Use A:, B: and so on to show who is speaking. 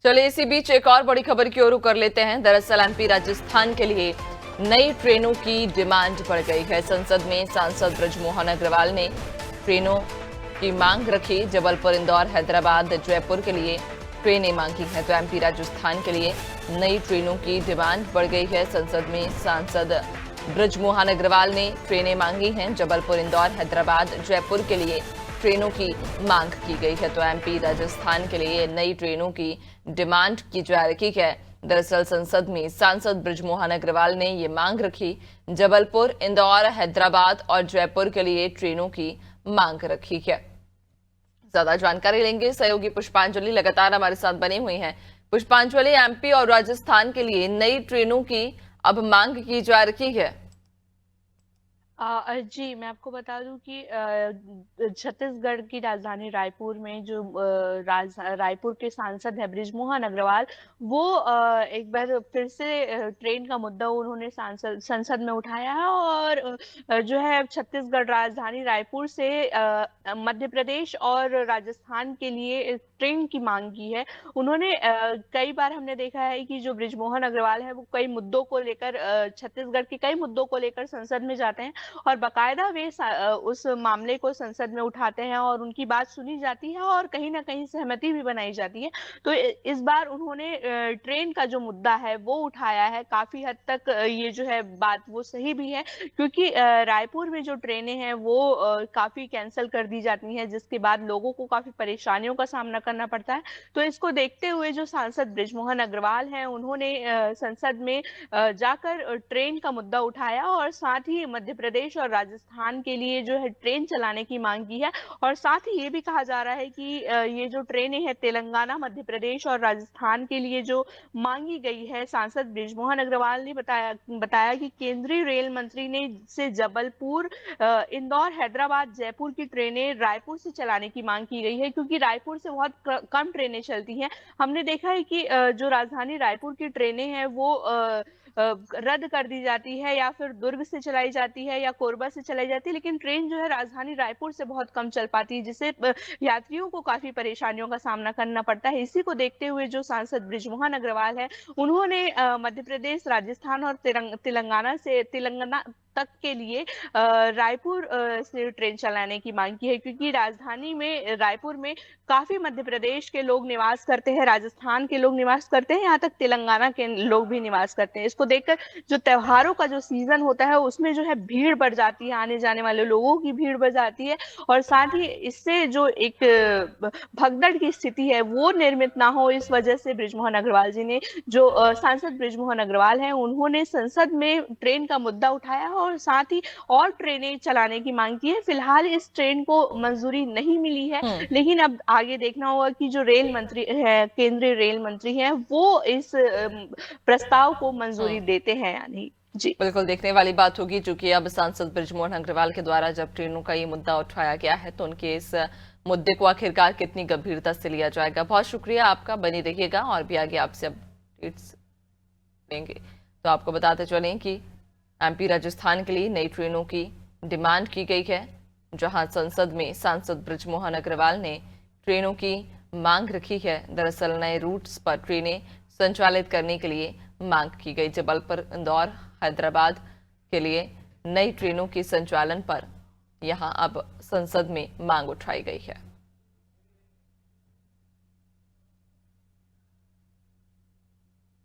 A: चलिए इसी बीच एक और बड़ी खबर की ओर रुख कर लेते हैं। दरअसल एमपी राजस्थान के लिए नई ट्रेनों की डिमांड बढ़ गई है। संसद में सांसद बृजमोहन अग्रवाल ने ट्रेनों की मांग रखी। जबलपुर, इंदौर, हैदराबाद, जयपुर के लिए ट्रेनें मांगी हैं। तो एमपी राजस्थान के लिए नई ट्रेनों की डिमांड बढ़ गई है। संसद में सांसद बृजमोहन अग्रवाल ने ट्रेनें मांगी हैं। जबलपुर, इंदौर, हैदराबाद, जयपुर के लिए ट्रेनों की मांग की गई है। तो एमपी राजस्थान के लिए नई ट्रेनों की डिमांड की जा रही है। दरअसल संसद में सांसद बृजमोहन अग्रवाल ने ये मांग रखी। जबलपुर, इंदौर, हैदराबाद और जयपुर के लिए ट्रेनों की मांग रखी है। ज्यादा जानकारी लेंगे, सहयोगी पुष्पांजलि लगातार हमारे साथ बनी हुई हैं। पुष्पांजलि, एमपी और राजस्थान के लिए नई ट्रेनों की अब मांग की जा रही है।
B: जी, मैं आपको बता दूं कि छत्तीसगढ़ की राजधानी रायपुर में जो रायपुर के सांसद है बृजमोहन अग्रवाल, वो एक बार फिर से ट्रेन का मुद्दा उन्होंने संसद में उठाया है और जो है छत्तीसगढ़ राजधानी रायपुर से मध्य प्रदेश और राजस्थान के लिए ट्रेन की मांग की है। उन्होंने कई बार हमने देखा है कि जो बृजमोहन अग्रवाल है वो कई मुद्दों को लेकर छत्तीसगढ़ के कई मुद्दों को लेकर संसद में जाते हैं और बाकायदा वे उस मामले को संसद में उठाते हैं और उनकी बात सुनी जाती है और कहीं ना कहीं सहमति भी बनाई जाती है। तो इस बार उन्होंने ट्रेन का जो मुद्दा है वो उठाया है। काफी हद तक ये जो है बात वो सही भी है, क्योंकि रायपुर में जो ट्रेनें हैं वो काफी कैंसिल कर दी जाती हैं, जिसके बाद लोगों को काफी परेशानियों का सामना करना पड़ता है। तो इसको देखते हुए जो सांसद बृजमोहन अग्रवाल हैं उन्होंने संसद में जाकर ट्रेन का मुद्दा उठाया और साथ ही मध्य प्रदेश और राजस्थान के लिए जो है ट्रेन चलाने की मांग की है। और साथ ही ये भी कहा जा रहा है कि ये जो ट्रेनें हैं तेलंगाना, मध्य प्रदेश और राजस्थान के लिए जो मांगी गई है, सांसद बृजमोहन अग्रवाल ने बताया कि केंद्रीय रेल मंत्री ने से जबलपुर, इंदौर, हैदराबाद, जयपुर की ट्रेनें रायपुर से चलाने की मांग की गई है, क्योंकि रायपुर से बहुत कम ट्रेनें चलती हैं। हमने देखा है कि जो राजधानी रायपुर की ट्रेनें हैं वो रद्द कर दी जाती है या फिर दुर्ग से चलाई जाती है या कोरबा से चलाई जाती है, लेकिन ट्रेन जो है राजधानी रायपुर से बहुत कम चल पाती है, जिससे यात्रियों को काफी परेशानियों का सामना करना पड़ता है। इसी को देखते हुए जो सांसद बृजमोहन अग्रवाल है उन्होंने मध्य प्रदेश, राजस्थान और तेलंगाना तक के लिए रायपुर से ट्रेन चलाने की मांग की है, क्योंकि राजधानी में रायपुर में काफी मध्य प्रदेश के लोग निवास करते हैं, राजस्थान के लोग निवास करते हैं, यहाँ तक तेलंगाना के लोग भी निवास करते हैं। इसको देखकर जो त्योहारों का जो सीजन होता है उसमें जो है भीड़ बढ़ जाती है, आने जाने वाले लोगों की भीड़ बढ़ जाती है और साथ ही इससे जो एक भगदड़ की स्थिति है वो निर्मित ना हो, इस वजह से बृजमोहन अग्रवाल जी ने जो सांसद बृजमोहन अग्रवाल हैं उन्होंने संसद में ट्रेन का मुद्दा उठाया और साथ ही और ट्रेनें चलाने की मांग की है। फिलहाल इस ट्रेन को मंजूरी नहीं मिली है, लेकिन अब आगे देखना होगा कि जो रेल मंत्री है, केंद्रीय रेल मंत्री हैं, वो इस प्रस्ताव को मंजूरी देते हैं या नहीं। जी
A: बिल्कुल देखने वाली बात होगी, चूंकि अब सांसद बृजमोहन अग्रवाल के द्वारा जब ट्रेनों का ये मुद्दा उठाया गया है तो उनके इस मुद्दे को आखिरकार कितनी गंभीरता से लिया जाएगा। बहुत शुक्रिया आपका, बनी रहिएगा और भी आगे आपसे अपडेट्स लेंगे। तो आपको बताते चलें कि एमपी राजस्थान के लिए नई ट्रेनों की डिमांड की गई है, जहां संसद में सांसद बृजमोहन अग्रवाल ने ट्रेनों की मांग रखी है। दरअसल नए रूट्स पर ट्रेनें संचालित करने के लिए मांग की गई। जबलपुर, इंदौर, हैदराबाद के लिए नई ट्रेनों के संचालन पर यहां अब संसद में मांग उठाई गई है।